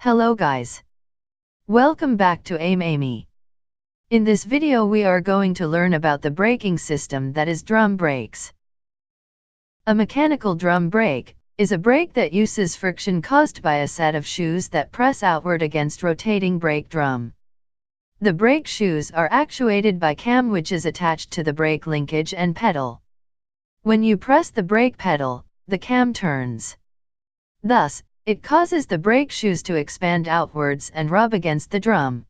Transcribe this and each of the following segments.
Hello guys. Welcome back to Amy. In this video we are going to learn about the braking system that is drum brakes. A mechanical drum brake is a brake that uses friction caused by a set of shoes that press outward against rotating brake drum. The brake shoes are actuated by cam which is attached to the brake linkage and pedal. When you press the brake pedal, the cam turns. Thus, it causes the brake shoes to expand outwards and rub against the drum.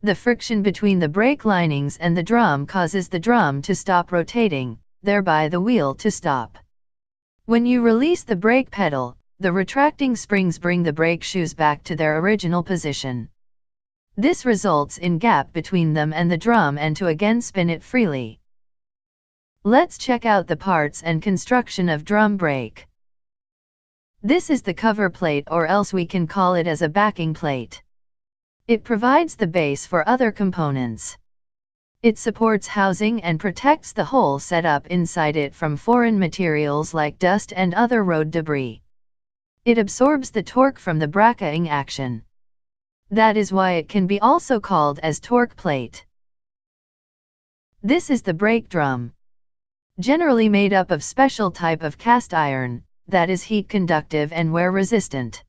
The friction between the brake linings and the drum causes the drum to stop rotating, thereby the wheel to stop. When you release the brake pedal, the retracting springs bring the brake shoes back to their original position. This results in gap between them and the drum and to again spin it freely. Let's check out the parts and construction of drum brake. This is the cover plate, or else we can call it as a backing plate. It provides the base for other components. It supports housing and protects the whole setup inside it from foreign materials like dust and other road debris. It absorbs the torque from the braking action. That is why it can be also called as torque plate. This is the brake drum. Generally made up of special type of cast iron that is heat conductive and wear resistant.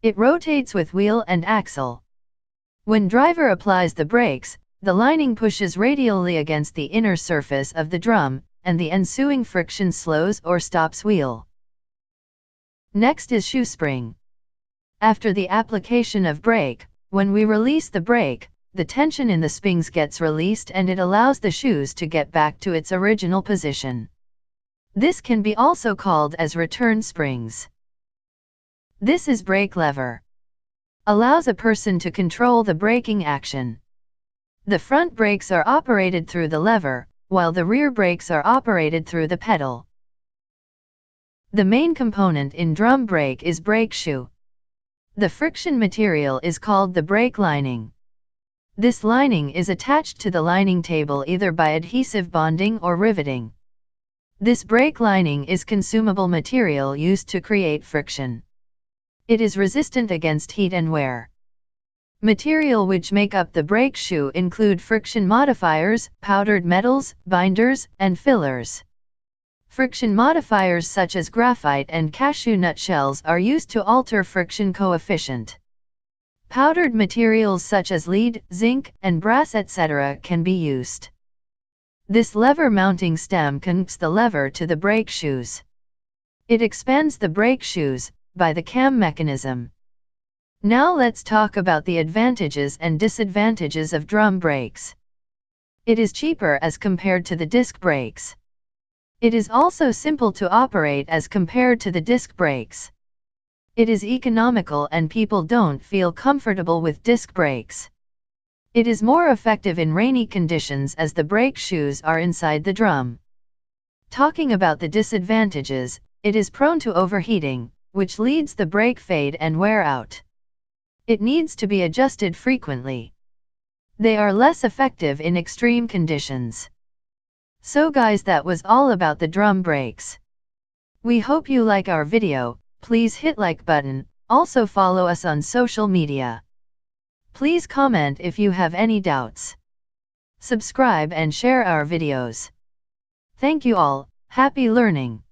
It rotates with wheel and axle. When driver applies the brakes, the lining pushes radially against the inner surface of the drum, and the ensuing friction slows or stops wheel. Next is shoe spring. After the application of brake, when we release the brake, the tension in the springs gets released and it allows the shoes to get back to its original position. This can be also called as return springs. This is brake lever. Allows a person to control the braking action. The front brakes are operated through the lever, while the rear brakes are operated through the pedal. The main component in drum brake is brake shoe. The friction material is called the brake lining. This lining is attached to the lining table either by adhesive bonding or riveting. This brake lining is consumable material used to create friction. It is resistant against heat and wear. Material which make up the brake shoe include friction modifiers, powdered metals, binders, and fillers. Friction modifiers such as graphite and cashew nut shells are used to alter friction coefficient. Powdered materials such as lead, zinc, and brass etc. can be used. This lever mounting stem connects the lever to the brake shoes. It expands the brake shoes by the cam mechanism. Now let's talk about the advantages and disadvantages of drum brakes. It is cheaper as compared to the disc brakes. It is also simple to operate as compared to the disc brakes. It is economical and people don't feel comfortable with disc brakes. It is more effective in rainy conditions as the brake shoes are inside the drum. Talking about the disadvantages, it is prone to overheating, which leads the brake fade and wear out. It needs to be adjusted frequently. They are less effective in extreme conditions. So guys, that was all about the drum brakes. We hope you like our video. Please hit like button, also follow us on social media. Please comment if you have any doubts. Subscribe and share our videos. Thank you all, happy learning.